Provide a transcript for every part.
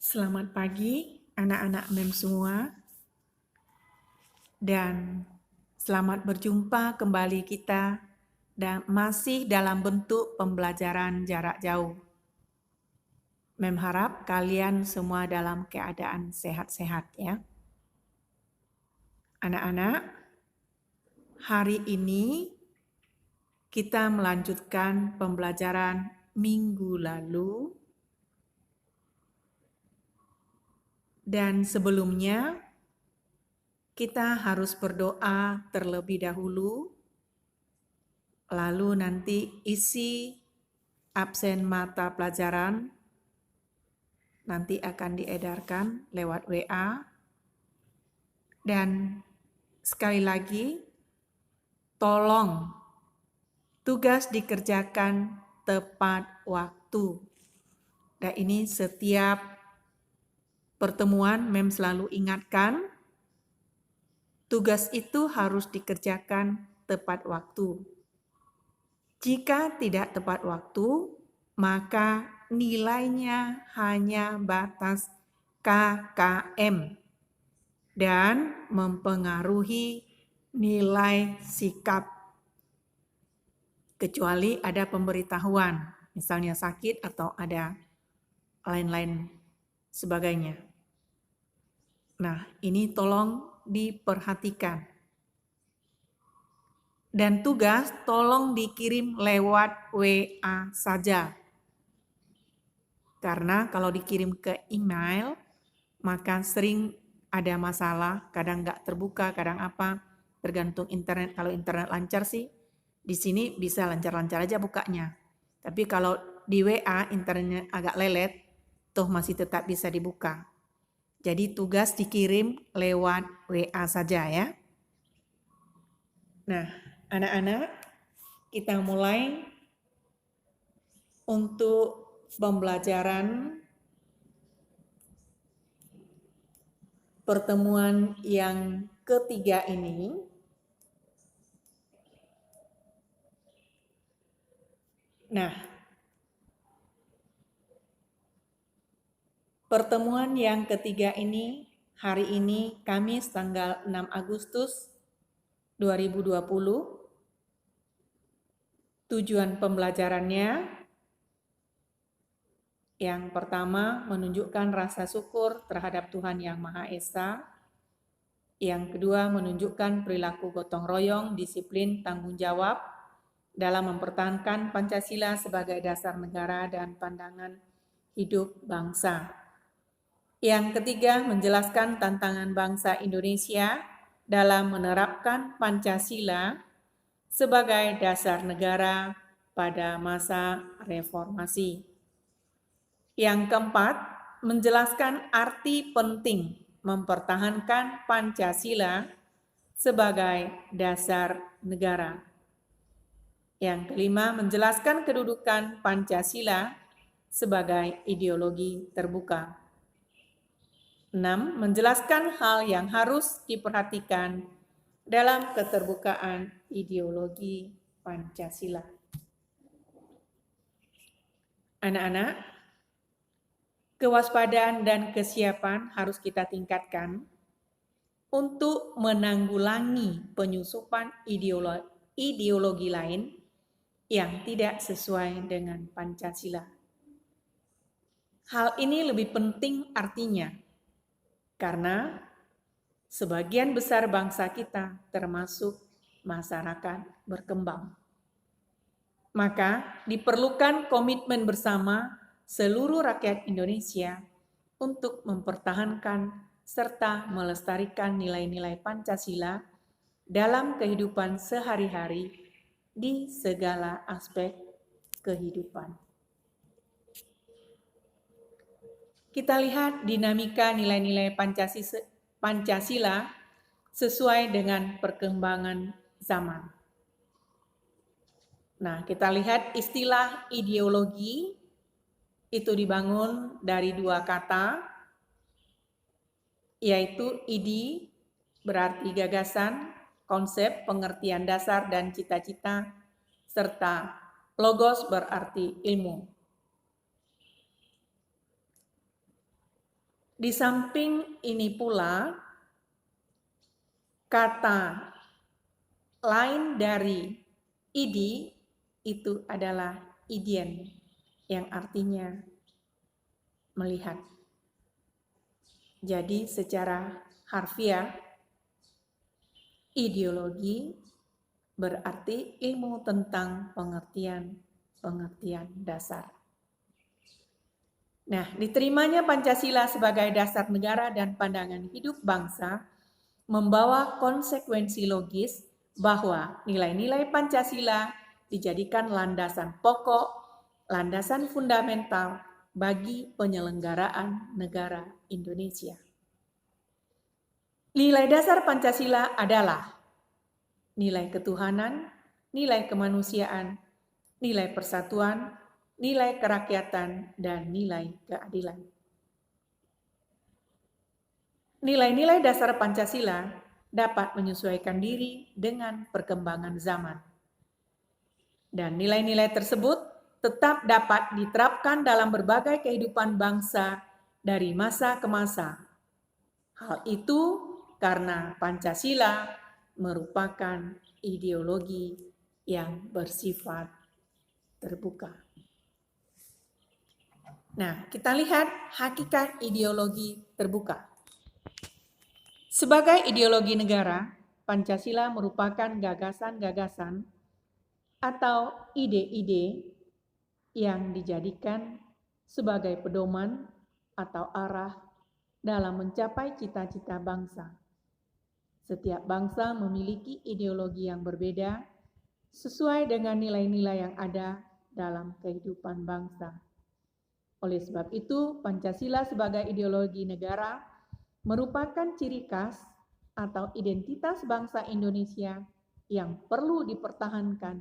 Selamat pagi anak-anak MEM semua, dan selamat berjumpa kembali kita dan masih dalam bentuk pembelajaran jarak jauh. MEM harap kalian semua dalam keadaan sehat-sehat ya. Anak-anak, hari ini kita melanjutkan pembelajaran minggu lalu. Dan sebelumnya, kita harus berdoa terlebih dahulu, lalu nanti isi absen mata pelajaran nanti akan diedarkan lewat WA. Dan sekali lagi, tolong tugas dikerjakan tepat waktu. Dan ini setiap pertemuan MEM selalu ingatkan, tugas itu harus dikerjakan tepat waktu. Jika tidak tepat waktu, maka nilainya hanya batas KKM dan mempengaruhi nilai sikap. Kecuali ada pemberitahuan, misalnya sakit atau ada lain-lain sebagainya. Nah, ini tolong diperhatikan. Dan tugas tolong dikirim lewat WA saja. Karena kalau dikirim ke email, maka sering ada masalah, kadang nggak terbuka, kadang apa, tergantung internet. Kalau internet lancar sih, di sini bisa lancar-lancar aja bukanya. Tapi kalau di WA internet agak lelet, toh masih tetap bisa dibuka. Jadi tugas dikirim lewat WA saja ya. Nah, anak-anak, kita mulai untuk pembelajaran pertemuan yang ketiga ini. Nah, pertemuan yang ketiga ini, hari ini Kamis tanggal 6 Agustus 2020. Tujuan pembelajarannya yang pertama menunjukkan rasa syukur terhadap Tuhan Yang Maha Esa. Yang kedua menunjukkan perilaku gotong royong, disiplin, tanggung jawab dalam mempertahankan Pancasila sebagai dasar negara dan pandangan hidup bangsa. Yang ketiga, menjelaskan tantangan bangsa Indonesia dalam menerapkan Pancasila sebagai dasar negara pada masa reformasi. Yang keempat, menjelaskan arti penting mempertahankan Pancasila sebagai dasar negara. Yang kelima, menjelaskan kedudukan Pancasila sebagai ideologi terbuka. 6. Menjelaskan hal yang harus diperhatikan dalam keterbukaan ideologi Pancasila. Anak-anak, kewaspadaan dan kesiapan harus kita tingkatkan untuk menanggulangi penyusupan ideologi lain yang tidak sesuai dengan Pancasila. Hal ini lebih penting artinya, karena sebagian besar bangsa kita termasuk masyarakat berkembang. Maka diperlukan komitmen bersama seluruh rakyat Indonesia untuk mempertahankan serta melestarikan nilai-nilai Pancasila dalam kehidupan sehari-hari di segala aspek kehidupan. Kita lihat dinamika nilai-nilai Pancasila sesuai dengan perkembangan zaman. Nah, kita lihat istilah ideologi itu dibangun dari dua kata, yaitu ide berarti gagasan, konsep, pengertian dasar dan cita-cita, serta logos berarti ilmu. Di samping ini pula, kata lain dari idi itu adalah idien, yang artinya melihat. Jadi secara harfiah, ideologi berarti ilmu tentang pengertian dasar. Nah, diterimanya Pancasila sebagai dasar negara dan pandangan hidup bangsa membawa konsekuensi logis bahwa nilai-nilai Pancasila dijadikan landasan pokok, landasan fundamental bagi penyelenggaraan negara Indonesia. Nilai dasar Pancasila adalah nilai ketuhanan, nilai kemanusiaan, nilai persatuan, nilai kerakyatan, dan nilai keadilan. Nilai-nilai dasar Pancasila dapat menyesuaikan diri dengan perkembangan zaman. Dan nilai-nilai tersebut tetap dapat diterapkan dalam berbagai kehidupan bangsa dari masa ke masa. Hal itu karena Pancasila merupakan ideologi yang bersifat terbuka. Nah, kita lihat hakikat ideologi terbuka. Sebagai ideologi negara, Pancasila merupakan gagasan-gagasan atau ide-ide yang dijadikan sebagai pedoman atau arah dalam mencapai cita-cita bangsa. Setiap bangsa memiliki ideologi yang berbeda sesuai dengan nilai-nilai yang ada dalam kehidupan bangsa. Oleh sebab itu, Pancasila sebagai ideologi negara merupakan ciri khas atau identitas bangsa Indonesia yang perlu dipertahankan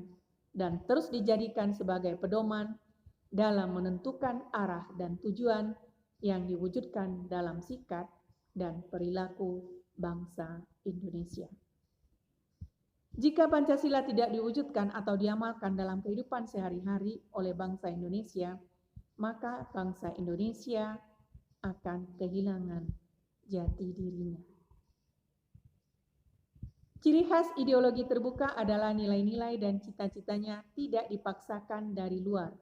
dan terus dijadikan sebagai pedoman dalam menentukan arah dan tujuan yang diwujudkan dalam sikap dan perilaku bangsa Indonesia. Jika Pancasila tidak diwujudkan atau diamalkan dalam kehidupan sehari-hari oleh bangsa Indonesia, maka bangsa Indonesia akan kehilangan jati dirinya. Ciri khas ideologi terbuka adalah nilai-nilai dan cita-citanya tidak dipaksakan dari luar,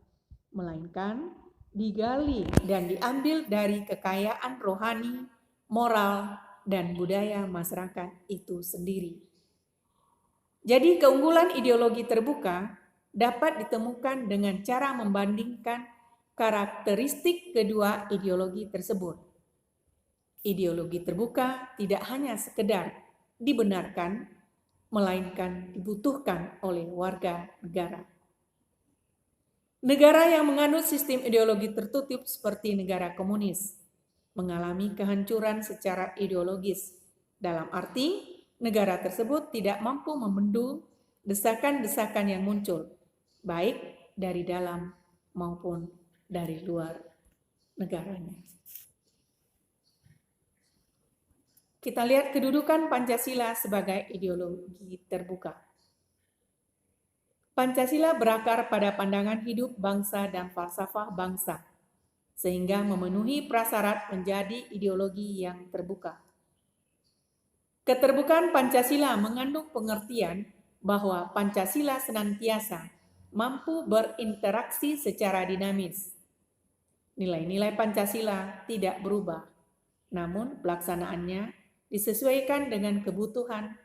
melainkan digali dan diambil dari kekayaan rohani, moral, dan budaya masyarakat itu sendiri. Jadi keunggulan ideologi terbuka dapat ditemukan dengan cara membandingkan karakteristik kedua ideologi tersebut. Ideologi terbuka tidak hanya sekedar dibenarkan, melainkan dibutuhkan oleh warga negara. Negara yang menganut sistem ideologi tertutup seperti negara komunis mengalami kehancuran secara ideologis. Dalam arti, negara tersebut tidak mampu membendung desakan-desakan yang muncul, baik dari dalam maupun dari luar negaranya. Kita lihat kedudukan Pancasila sebagai ideologi terbuka. Pancasila berakar pada pandangan hidup bangsa dan falsafah bangsa, sehingga memenuhi prasyarat menjadi ideologi yang terbuka. Keterbukaan Pancasila mengandung pengertian bahwa Pancasila senantiasa mampu berinteraksi secara dinamis. Nilai-nilai Pancasila tidak berubah, namun pelaksanaannya disesuaikan dengan kebutuhan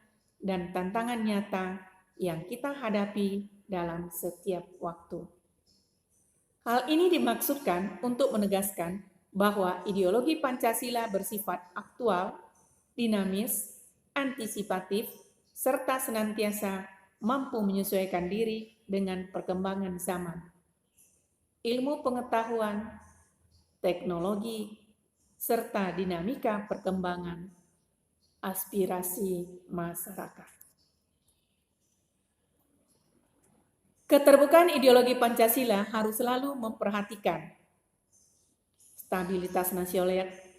dan tantangan nyata yang kita hadapi dalam setiap waktu. Hal ini dimaksudkan untuk menegaskan bahwa ideologi Pancasila bersifat aktual, dinamis, antisipatif, serta senantiasa mampu menyesuaikan diri dengan perkembangan zaman. Ilmu pengetahuan, teknologi, serta dinamika perkembangan aspirasi masyarakat. Keterbukaan ideologi Pancasila harus selalu memperhatikan stabilitas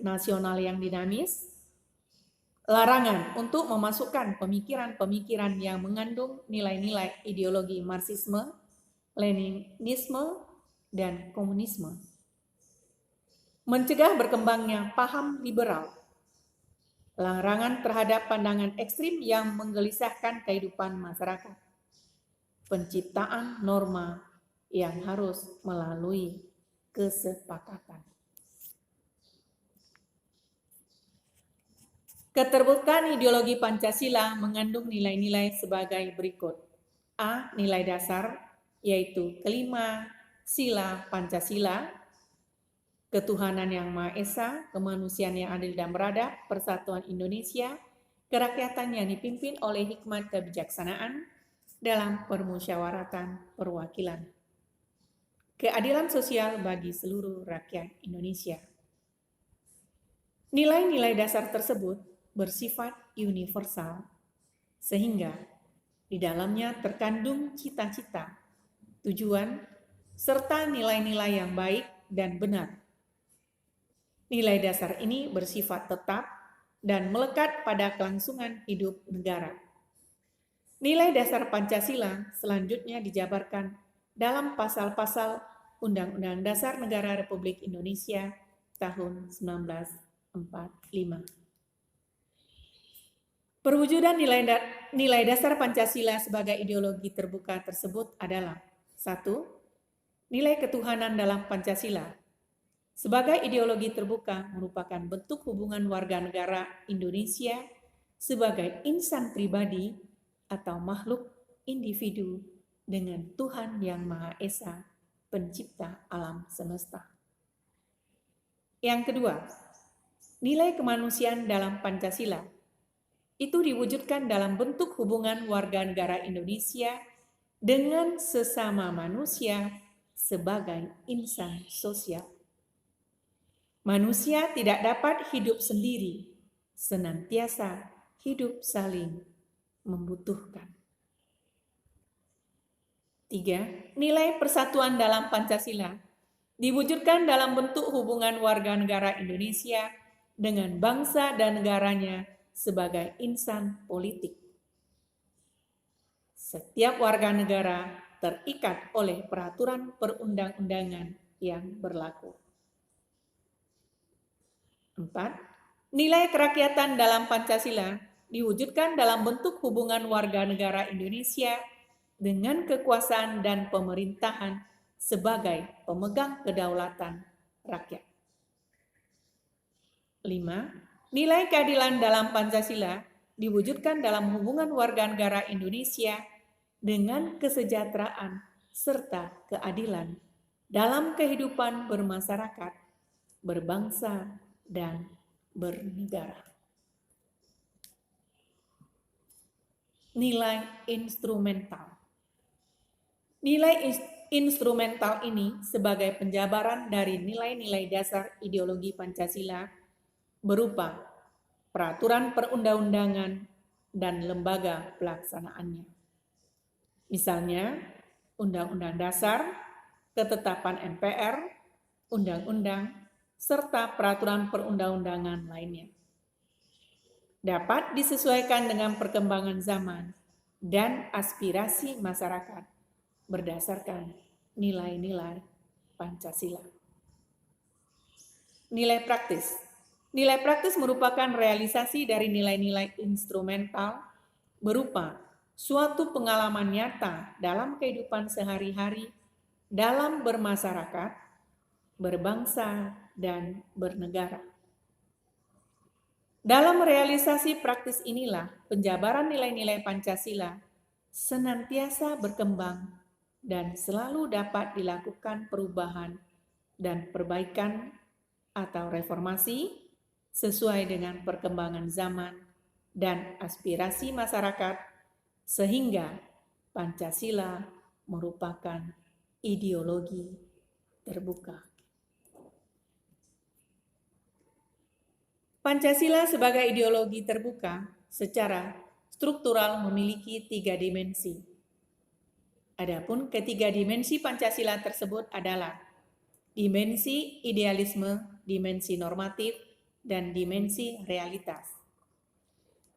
nasional yang dinamis, larangan untuk memasukkan pemikiran-pemikiran yang mengandung nilai-nilai ideologi Marxisme, Leninisme, dan komunisme. mencegah berkembangnya paham liberal, larangan terhadap pandangan ekstrim yang menggelisahkan kehidupan masyarakat, penciptaan norma yang harus melalui kesepakatan. Keterbukaan ideologi Pancasila mengandung nilai-nilai sebagai berikut. A. Nilai dasar, yaitu kelima sila Pancasila, ketuhanan yang Maha Esa, kemanusiaan yang adil dan beradab, persatuan Indonesia, kerakyatan yang dipimpin oleh hikmat kebijaksanaan dalam permusyawaratan perwakilan, keadilan sosial bagi seluruh rakyat Indonesia. Nilai-nilai dasar tersebut bersifat universal, sehingga di dalamnya terkandung cita-cita, tujuan, serta nilai-nilai yang baik dan benar. Nilai dasar ini bersifat tetap dan melekat pada kelangsungan hidup negara. Nilai dasar Pancasila selanjutnya dijabarkan dalam pasal-pasal Undang-Undang Dasar Negara Republik Indonesia tahun 1945. Perwujudan nilai dasar Pancasila sebagai ideologi terbuka tersebut adalah 1. Nilai ketuhanan dalam Pancasila. Sebagai ideologi terbuka merupakan bentuk hubungan warga negara Indonesia sebagai insan pribadi atau makhluk individu dengan Tuhan Yang Maha Esa, pencipta alam semesta. Yang kedua, nilai kemanusiaan dalam Pancasila. Itu diwujudkan dalam bentuk hubungan warga negara Indonesia dengan sesama manusia sebagai insan sosial. Manusia tidak dapat hidup sendiri, senantiasa hidup saling membutuhkan. 3. Nilai persatuan dalam Pancasila diwujudkan dalam bentuk hubungan warga negara Indonesia dengan bangsa dan negaranya sebagai insan politik. Setiap warga negara terikat oleh peraturan perundang-undangan yang berlaku. 4. Nilai kerakyatan dalam Pancasila diwujudkan dalam bentuk hubungan warga negara Indonesia dengan kekuasaan dan pemerintahan sebagai pemegang kedaulatan rakyat. 5. Nilai keadilan dalam Pancasila diwujudkan dalam hubungan warga negara Indonesia dengan kesejahteraan serta keadilan dalam kehidupan bermasyarakat, berbangsa, dan bernegara. Nilai instrumental. Nilai instrumental ini sebagai penjabaran dari nilai-nilai dasar ideologi Pancasila berupa peraturan perundang-undangan dan lembaga pelaksanaannya. Misalnya, Undang-Undang Dasar, ketetapan MPR, undang-undang, serta peraturan perundang-undangan lainnya. Dapat disesuaikan dengan perkembangan zaman dan aspirasi masyarakat berdasarkan nilai-nilai Pancasila. Nilai praktis. Nilai praktis merupakan realisasi dari nilai-nilai instrumental berupa suatu pengalaman nyata dalam kehidupan sehari-hari dalam bermasyarakat, berbangsa, dan bernegara. Dalam realisasi praktis inilah penjabaran nilai-nilai Pancasila senantiasa berkembang dan selalu dapat dilakukan perubahan dan perbaikan atau reformasi sesuai dengan perkembangan zaman dan aspirasi masyarakat, sehingga Pancasila merupakan ideologi terbuka. Pancasila sebagai ideologi terbuka secara struktural memiliki 3 dimensi. Adapun ketiga dimensi Pancasila tersebut adalah dimensi idealisme, dimensi normatif, dan dimensi realitas.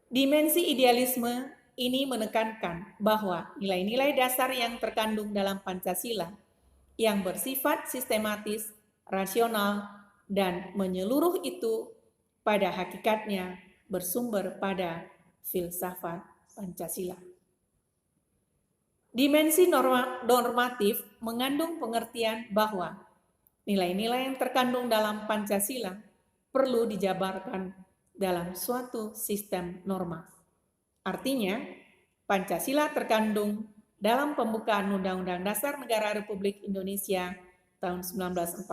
Dimensi idealisme ini menekankan bahwa nilai-nilai dasar yang terkandung dalam Pancasila yang bersifat sistematis, rasional, dan menyeluruh itu pada hakikatnya bersumber pada filsafat Pancasila. Dimensi normatif mengandung pengertian bahwa nilai-nilai yang terkandung dalam Pancasila perlu dijabarkan dalam suatu sistem norma. Artinya, Pancasila terkandung dalam pembukaan Undang-Undang Dasar Negara Republik Indonesia tahun 1945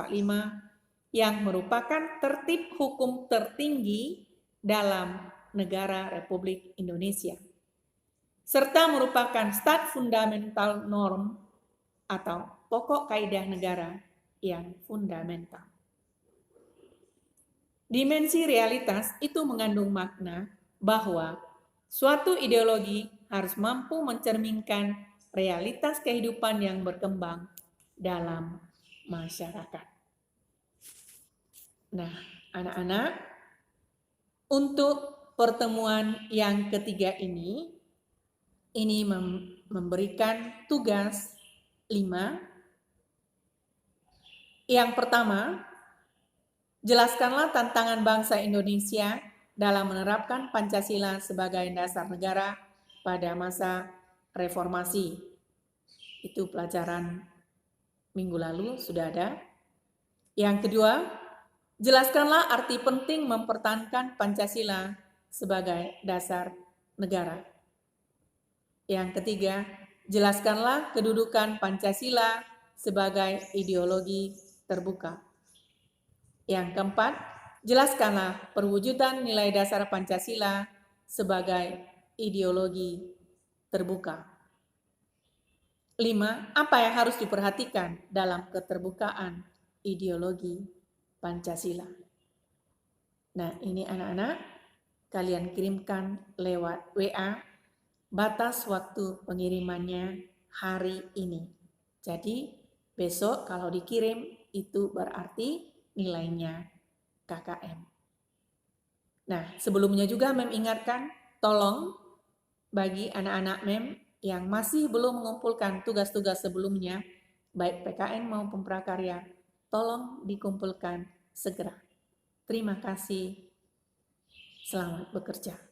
yang merupakan tertib hukum tertinggi dalam negara Republik Indonesia, serta merupakan stat fundamental norm atau pokok kaidah negara yang fundamental. Dimensi realitas itu mengandung makna bahwa suatu ideologi harus mampu mencerminkan realitas kehidupan yang berkembang dalam masyarakat. Nah, anak-anak, untuk pertemuan yang ketiga ini memberikan tugas 5. Yang pertama, jelaskanlah tantangan bangsa Indonesia dalam menerapkan Pancasila sebagai dasar negara pada masa reformasi. Itu pelajaran minggu lalu sudah ada. Yang kedua, jelaskanlah arti penting mempertahankan Pancasila sebagai dasar negara. Yang ketiga, jelaskanlah kedudukan Pancasila sebagai ideologi terbuka. Yang keempat, jelaskanlah perwujudan nilai dasar Pancasila sebagai ideologi terbuka. 5. Apa yang harus diperhatikan dalam keterbukaan ideologi Pancasila? Nah, ini anak-anak, kalian kirimkan lewat WA. Batas waktu pengirimannya hari ini. Jadi, besok kalau dikirim itu berarti nilainya KKM. Nah, sebelumnya juga Mem ingatkan, tolong bagi anak-anak Mem yang masih belum mengumpulkan tugas-tugas sebelumnya, baik PKN maupun prakarya, tolong dikumpulkan segera. Terima kasih. Selamat bekerja.